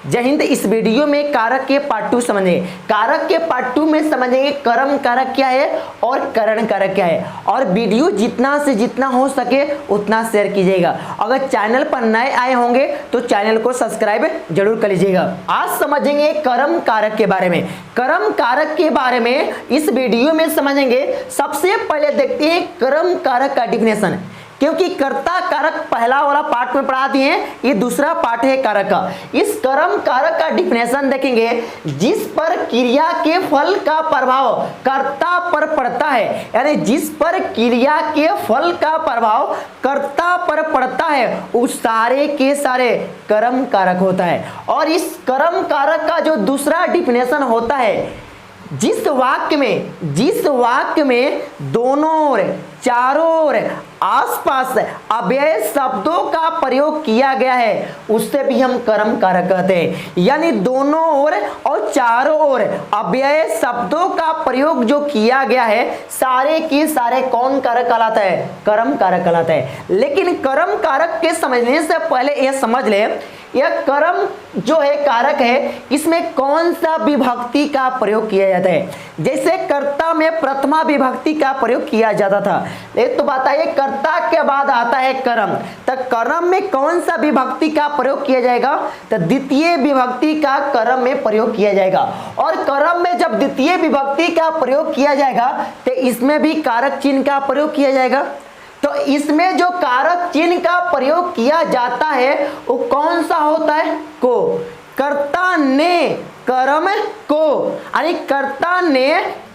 जय हिंद। इस वीडियो में कारक के पार्ट 2 समझेंगे। कारक के पार्ट 2 में समझेंगे कर्म कारक क्या है और करण कारक क्या है। और वीडियो जितना से जितना हो सके उतना शेयर कीजिएगा। अगर चैनल पर नए आए होंगे तो चैनल को सब्सक्राइब जरूर कर लीजिएगा। आज समझेंगे कर्म कारक के बारे में। कर्म कारक के बारे में इस वीडियो में समझेंगे। सबसे पहले देखते हैं कर्म कारक का डिफिनेशन, क्योंकि कर्ता कारक पहला वाला पार्ट में पढ़ा दिए हैं, ये दूसरा पार्ट है कारक का। इस कर्म कारक का डिफिनेशन देखेंगे, जिस पर क्रिया के फल का प्रभाव कर्ता पर पड़ता है, यानी जिस पर क्रिया के फल का प्रभाव कर्ता पर पड़ता है उस सारे के सारे कर्म कारक होता है। और इस कर्म कारक का जो दूसरा डिफिनेशन होता है, जिस वाक्य में दोनों ओर, चारों ओर, आसपास अव्यय शब्दों का प्रयोग किया गया है उससे भी हम कर्म कारक कहते हैं। यानी दोनों ओर और चारों ओर अव्यय शब्दों का प्रयोग जो किया गया है सारे के सारे कौन कारक कहलाता है? कर्म कारक कहलाता है। लेकिन कर्म कारक के समझने से पहले यह समझ ले, यह कर्म जो है कारक है, इसमें कौन सा विभक्ति का प्रयोग किया जाता है। जैसे कर्ता में प्रथमा विभक्ति का प्रयोग किया जाता था, तो बताइए कर्ता के बाद आता है कर्म, तो कर्म में कौन सा विभक्ति का प्रयोग किया जाएगा? तो द्वितीय विभक्ति का कर्म में प्रयोग किया जाएगा। और कर्म में जब द्वितीय विभक्ति का प्रयोग किया जाएगा तो इसमें भी कारक चिन्ह का प्रयोग किया जाएगा। तो इसमें जो कारक चिन्ह का प्रयोग किया जाता है वो कौन सा होता है? को। कर्ता ने कर्म को, यानी कर्ता ने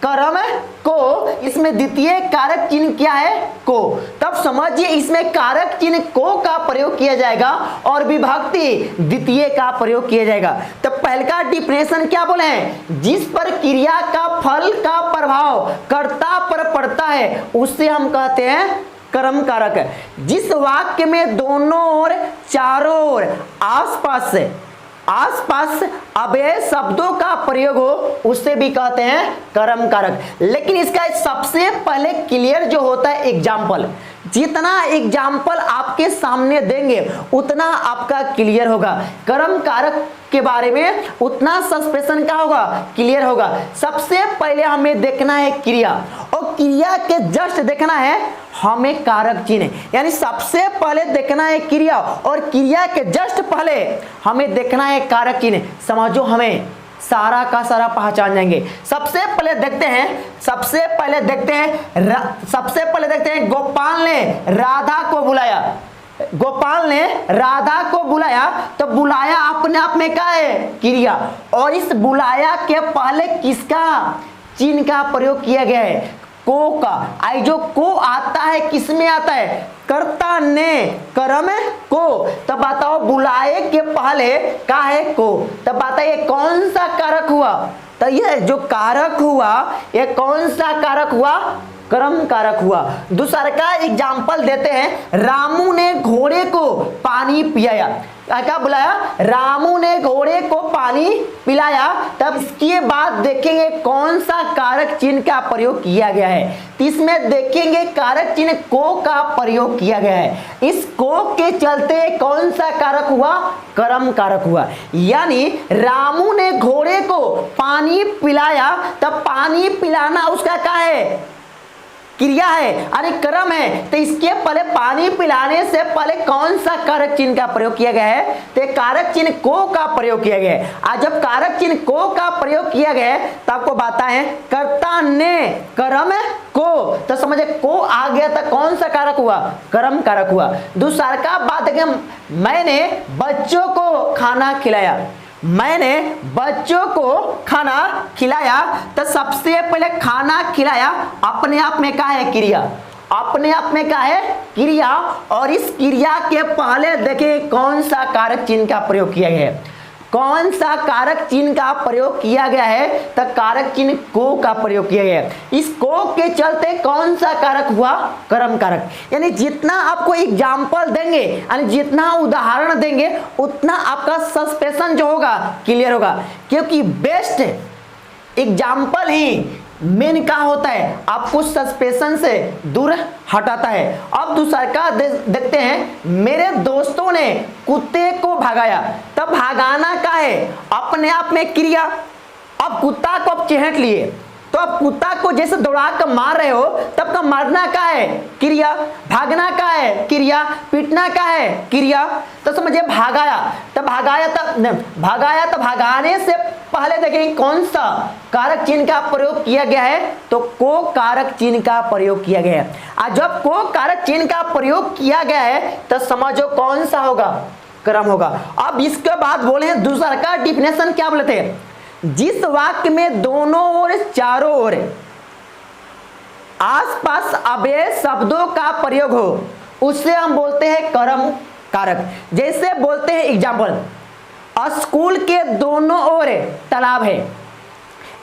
कर्म को, इसमें द्वितीय कारक चिन्ह क्या है? को। तब समझिए इसमें कारक चिन्ह को का प्रयोग किया जाएगा और विभक्ति द्वितीय का प्रयोग किया जाएगा। तो पहले का डिफिनेशन क्या बोले हैं? जिस पर क्रिया का फल का प्रभाव कर्ता पर पड़ता है उससे हम कहते हैं कर्म कारक। जिस वाक्य में दोनों ओर, चारों ओर, आसपास अव्यय शब्दों का प्रयोग हो उससे भी कहते हैं कर्म कारक। लेकिन इसका सबसे पहले क्लियर जो होता है एग्जाम्पल, जितना एग्जाम्पल आपके सामने देंगे उतना आपका क्लियर होगा। कर्म कारक के बारे में उतना सस्पेंशन का होगा, क्लियर होगा। सबसे पहले हमें देखना है क्रिया, और क्रिया के जस्ट देखना है हमें कारक चिन्ह, यानी सबसे पहले देखना है क्रिया और क्रिया के जस्ट पहले हमें देखना है कारक चिन्ह। समझो हमें सारा का सारा पहचान जाएंगे। सबसे पहले देखते हैं गोपाल ने राधा को बुलाया। तो बुलाया अपने आप में क्या है? क्रिया। और इस बुलाया के पहले किसका चिन्ह का प्रयोग किया गया है? को का। आई जो को आता है किस में आता है? कर्ता ने कर्म को। तब बताओ बुलाए के पहले का है? को। तब बताइए कौन सा कारक हुआ? तो ये जो कारक हुआ ये कौन सा कारक हुआ? कर्म कारक हुआ। दूसरा का एग्जाम्पल देते हैं, रामू ने घोड़े को पानी पिलाया। क्या बुलाया? रामू ने घोड़े को पानी पिलाया। तब इसके बाद देखेंगे कौन सा कारक चिन्ह का प्रयोग किया गया है। तो इसमें देखेंगे कारक चिन्ह को का प्रयोग किया गया है। इस को के चलते कौन सा कारक हुआ? कर्म कारक हुआ। यानी रामू ने घोड़े को पानी पिलाया, तब पानी पिलाना उसका क्या है? क्रिया है, अरे कर्म है। तो इसके पहले पानी पिलाने से पहले कौन सा कारक चिन्ह का प्रयोग किया गया है? तो कारक चिन्ह को का प्रयोग किया गया है। आज जब कारक चिन्ह को का प्रयोग किया गया है तो आपको बताएं कर्ता ने कर्म को, तो समझे को आ गया तो कौन सा कारक हुआ? कर्म कारक हुआ। दूसरा का बात है कि मैंने बच्चों को खाना खिलाया। तो सबसे पहले खाना खिलाया अपने आप में क्या है? क्रिया। अपने आप में क्या है? क्रिया। और इस क्रिया के पहले देखिए कौन सा कारक चिन्ह का प्रयोग किया गया है। कौन सा कारक चिन्ह का प्रयोग किया गया है? तो कारक चिन्ह को का प्रयोग किया गया है। इस को के चलते कौन सा कारक हुआ? कर्म कारक। यानी जितना आपको एग्जाम्पल देंगे, यानी जितना उदाहरण देंगे उतना आपका सस्पेंशन जो होगा क्लियर होगा, क्योंकि बेस्ट एग्जाम्पल ही मेन क्या होता है, आपको सस्पेंशन से दूर हटाता है। अब दूसरा का देखते हैं, मेरे दोस्तों ने कुत्ते को भगाया। तब भागाना क्या है, अपने आप में क्रिया। अब कुत्ता को आप चिढ़ लिए, तो अब कुत्ता को जैसे दौड़ा कर मार रहे हो, तब का मारना क्या है, क्रिया। भागना क्या है, क्रिया। पीटना क्या है, क्रिया। तो समझिए भागाया, तब भागाया, तब भागाने से पहले देखेंगे कौन सा कारक चिन्ह का प्रयोग किया गया है, तो को कारक चिन्ह का प्रयोग किया गया है। और जब को कारक चिन्ह का प्रयोग किया गया है तो समझो कौन सा होगा, क्रम होगा। अब इसके बाद बोले दूसरा का डिफिनेशन क्या बोले थे, जिस वाक्य में दोनों ओर चारों ओर आसपास अव्यय शब्दों का प्रयोग हो उसे हम बोलते हैं कर्म कारक। जैसे बोलते हैं एग्जाम्पल, स्कूल के दोनों ओर तालाब है।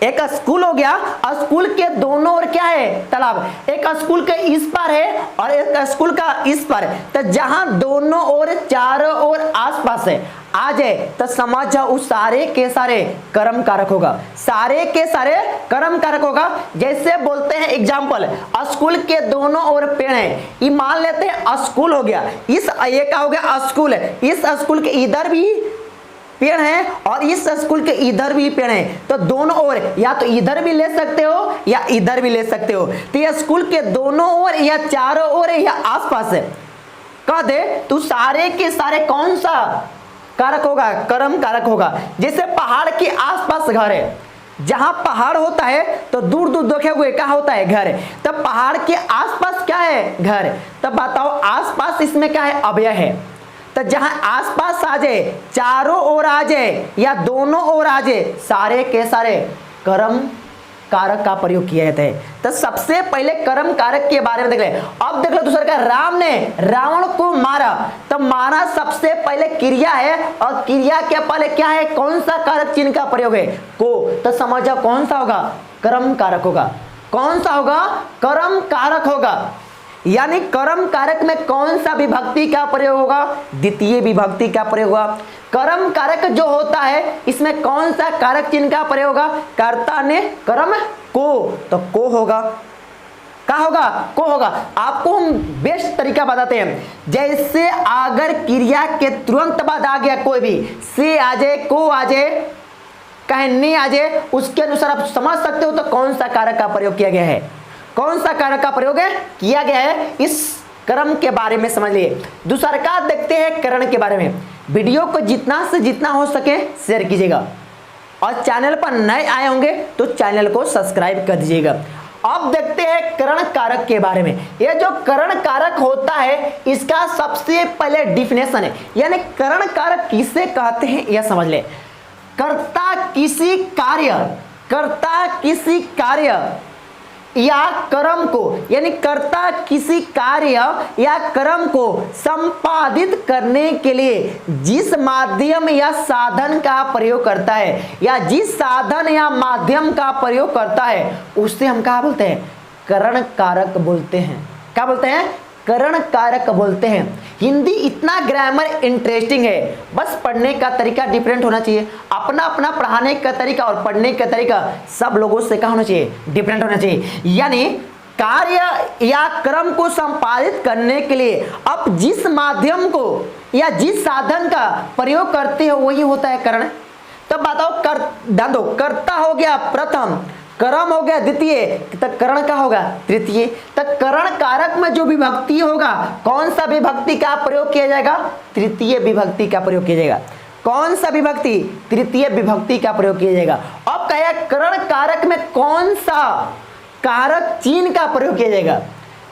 एक स्कूल हो गया, स्कूल के दोनों ओर क्या है, तालाब। एक स्कूल के इस पार है और एक स्कूल का इस पार है, तो जहां दोनों ओर चारों ओर आसपास है आ जाए तो समझ जाओ उस सारे के सारे कर्म कारक होगा, सारे के सारे कर्म कारक होगा। जैसे बोलते हैं एग्जाम्पल, स्कूल के दोनों ओर पेड़ है, ये मान लेते हैं स्कूल हो गया, इस ये का हो गया स्कूल है, इस स्कूल के इधर भी पेड़ है और इस स्कूल के इधर भी पेड़ है, तो दोनों ओर या तो इधर भी ले सकते हो या इधर भी ले सकते हो। तो ये स्कूल के दोनों ओर या चारों ओर या आसपास है कह दे तो सारे के सारे कौन सा कारक होगा, कर्म कारक होगा। जैसे पहाड़ के आसपास घर है, जहां पहाड़ होता है तो दूर दूर देखे हुए क्या होता है, घर। तब पहाड़ के आसपास क्या है, घर। तब बताओ आसपास इसमें क्या है, अव्यय है। तो जहां आसपास आ जाए, चारों ओर आ जाए या दोनों ओर आ जाए, सारे के सारे कर्म कारक का प्रयोग किया जाता है। तो सबसे पहले कर्म कारक के बारे में देख ले। अब देख लो दूसरा का, राम ने रावण को मारा। तब मारा सबसे पहले क्रिया है और क्रिया के पहले क्या है, कौन सा कारक चिन्ह का प्रयोग है, को। तो समझ जाओ कौन सा होगा, कर्म कारक होगा। कौन सा होगा, कर्म कारक होगा। यानी कर्म कारक में कौन सा विभक्ति का प्रयोग होगा, द्वितीय विभक्ति का प्रयोग होगा। कर्म कारक जो होता है इसमें कौन सा कारक चिन्ह का प्रयोग होगा, कर्ता ने कर्म को, तो को होगा। क्या होगा, को होगा। आपको हम बेस्ट तरीका बताते हैं, जैसे अगर क्रिया के तुरंत बाद आ गया कोई भी, से आ जाए, को आ जाए, कहने आ जाए, उसके अनुसार आप समझ सकते हो तो कौन सा कारक का प्रयोग किया गया है, कौन सा कारक का प्रयोग है किया गया है। इस कर्म के बारे में समझ लिए। दूसरा का देखते हैं करण के बारे में। वीडियो को जितना से जितना हो सके शेयर कीजिएगा और चैनल पर नए आए होंगे तो चैनल को सब्सक्राइब कर दीजिएगा। अब देखते हैं करण कारक के बारे में। यह जो करण कारक होता है इसका सबसे पहले डिफिनेशन है, यानी करण कारक किसे कहते हैं यह समझ ले। कर्ता किसी कार्य या कर्म को, यानी कर्ता किसी कार्य या कर्म को संपादित करने के लिए जिस माध्यम या साधन का प्रयोग करता है या जिस साधन या माध्यम का प्रयोग करता है उससे हम क्या बोलते हैं, करण कारक बोलते हैं। क्या बोलते हैं, करण कारक बोलते हैं। हिंदी इतना ग्रामर इंटरेस्टिंग है, बस पढ़ने का तरीका डिफरेंट होना चाहिए। अपना अपना पढ़ाने का तरीका और पढ़ने का तरीका सब लोगों से क्या होना चाहिए, डिफरेंट होना चाहिए। यानी कार्य या क्रम को संपादित करने के लिए आप जिस माध्यम को या जिस साधन का प्रयोग करते हो वही होता है करण। तब बताओ कर्ता हो गया प्रथम, कर्म हो गया द्वितीय, तो करण का होगा तृतीय। तो करण कारक में जो विभक्ति होगा कौन सा विभक्ति का प्रयोग किया जाएगा, तृतीय विभक्ति का प्रयोग किया जाएगा। कौन सा विभक्ति, तृतीय विभक्ति का प्रयोग किया जाएगा। अब कहे करण कारक में कौन सा कारक चिन्ह का प्रयोग किया जाएगा,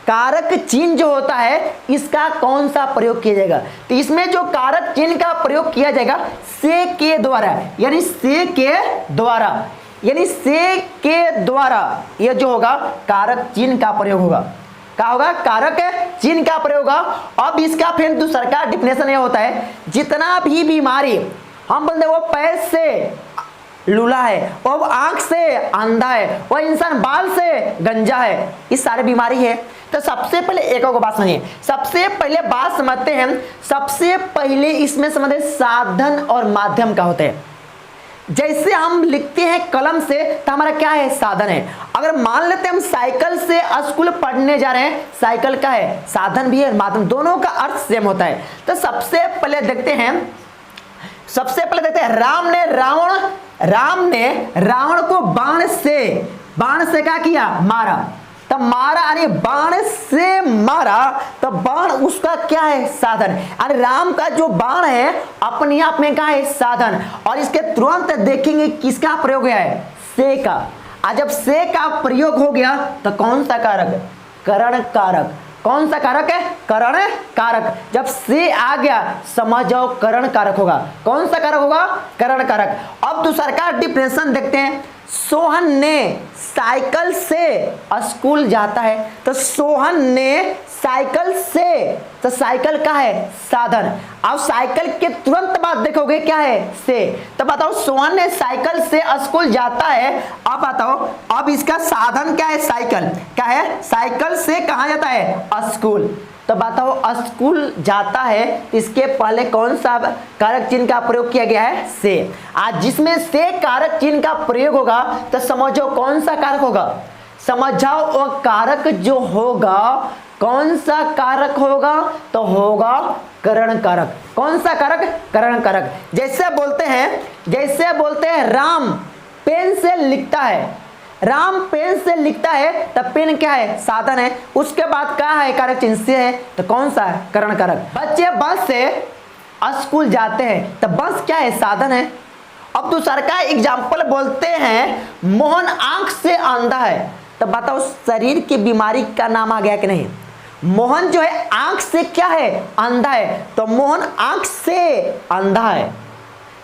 कारक चिन्ह जो होता है इसका कौन सा प्रयोग किया जाएगा। तो इसमें जो कारक चिन्ह का प्रयोग किया जाएगा से के द्वारा, यानी से के द्वारा, यानी से के द्वारा यह जो होगा कारक चिन्ह का प्रयोग होगा। क्या होगा, कारक चिन्ह का प्रयोग होगा। अब इसका फिर दूसरा का डिफिनेशन यह होता है, जितना भी बीमारी हम बोलते हैं वो पैर से लूला है, वो आंख से अंधा है, वो इंसान बाल से गंजा है, ये सारे बीमारी है। तो सबसे पहले एक और बात समझिए, सबसे पहले बात समझते हैं, सबसे पहले इसमें समझते साधन और माध्यम का होते हैं। जैसे हम लिखते हैं कलम से तो हमारा क्या है, साधन है। अगर मान लेते हैं हम साइकिल से स्कूल पढ़ने जा रहे हैं, साइकिल का है, साधन भी है, माध्यम, दोनों का अर्थ सेम होता है। तो सबसे पहले देखते हैं राम ने रावण को बाण से क्या किया, मारा। तब मारा यानी बाण से मारा, तो बाण उसका क्या है, साधन। अरे राम का जो बाण है अपने आप में क्या है, साधन। और इसके तुरंत देखेंगे किसका प्रयोग हुआ है, से का। आज जब से का प्रयोग हो गया तो कौन सा कारक, करण कारक। कौन सा कारक है, करण कारक। जब से आ गया समझ जाओ करण कारक होगा। कौन सा कारक होगा, करण कारक। अब दूसरा का डिफरेंशन देखते हैं। सोहन ने साइकिल से स्कूल जाता है, तो सोहन ने साइकिल से, तो साइकिल का है, साधन। अब साइकिल के तुरंत बाद देखोगे क्या है, से। तो बताओ सोहन ने साइकिल से स्कूल जाता है। अब बताओ अब इसका साधन क्या है, साइकिल। क्या है, साइकिल से कहाँ जाता है, स्कूल। तो बताओ स्कूल जाता है, इसके पहले कौन सा कारक चिन्ह का प्रयोग किया गया है, से। आज जिसमें से कारक चिन्ह का प्रयोग होगा तो समझो कौन सा कारक होगा, समझ जाओ वो कारक जो होगा, कौन सा कारक होगा, तो होगा करण कारक। कौन सा कारक, करण कारक। जैसे बोलते हैं राम पेन से लिखता है, राम पेन से लिखता है, तब पेन क्या है, साधन है। उसके बाद क्या है, कारक चिन्ह से है, तो कौन सा है, करण कारक। बच्चे बस से स्कूल जाते हैं, तब बस क्या है, साधन है। अब दूसरा का एग्जाम्पल बोलते हैं मोहन आंख से अंधा है, तब बताओ शरीर की बीमारी का नाम आ गया कि नहीं। मोहन जो है आंख से क्या है, अंधा है, तो मोहन आंख से अंधा है,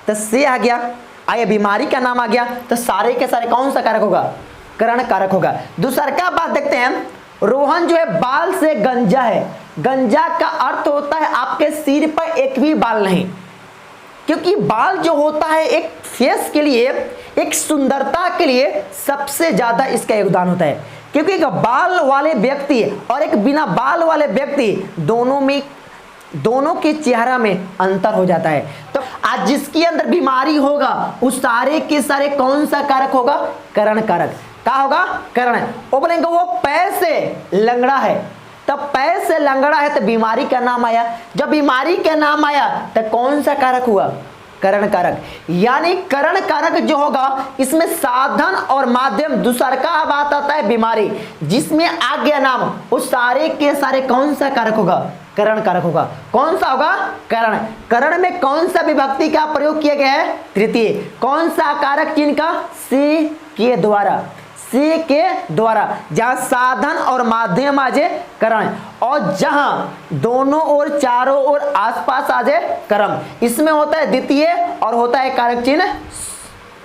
तो से आ गया, आया बीमारी का नाम आ गया। तो सारे के सारे कौन सा कारक होगा, करण कारक होगा। दूसरा का बात देखते हैं। रोहन जो है बाल से गंजा है। गंजा का अर्थ होता है आपके सिर पर एक भी बाल नहीं, क्योंकि बाल जो होता है एक फेस के लिए, एक सुंदरता के लिए सबसे ज्यादा इसका योगदान होता है। क्योंकि एक बाल वाले व्यक्ति और एक बिना बाल वाले व्यक्ति दोनों के चेहरा में अंतर हो जाता है। तो आज जिसके अंदर बीमारी होगा उस सारे के सारे कौन सा कारक होगा, करण कारक। क्या होगा, करण। वो बोलेंगे वो पैर से लंगड़ा है, तब पैर से लंगड़ा है तो बीमारी का नाम आया। जब बीमारी का नाम आया तो कौन सा कारक हुआ, करण कारक। यानी करण कारक जो होगा इसमें साधन और माध्यम, दूसरा का बात आता है बीमारी, जिसमें आ गया नाम, उस सारे के सारे कौन सा कारक होगा, करण कारक होगा। कौन सा होगा, करण। करण में कौन सा विभक्ति का प्रयोग किया गया है, तृतीय। कौन सा कारक चिन्ह का, से के द्वारा, से के द्वारा। जहां साधन और माध्यम आ जाए करण, और जहां दोनों ओर चारों ओर आसपास आ जाए कर्म। इसमें होता है द्वितीय और होता है कारक चिन्ह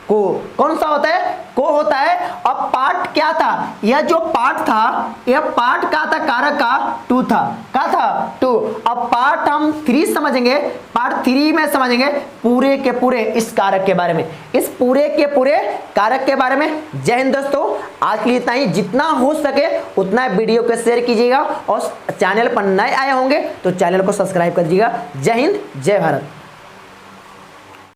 को। कौन सा होता है, को होता है। अब पार्ट क्या था, यह जो पार्ट था, यह पार्ट का था, कारक का टू था। क्या था, टू। अब पार्ट हम 3 समझेंगे, पार्ट 3 में समझेंगे पूरे के पूरे इस कारक के बारे में, इस पूरे के पूरे कारक के बारे में। जय हिंद दोस्तों, आज के लिए इतना ही। जितना हो सके उतना वीडियो को शेयर कीजिएगा, और चैनल पर नए आए होंगे तो चैनल को सब्सक्राइब कर दीजिएगा। जय हिंद, जय भारत।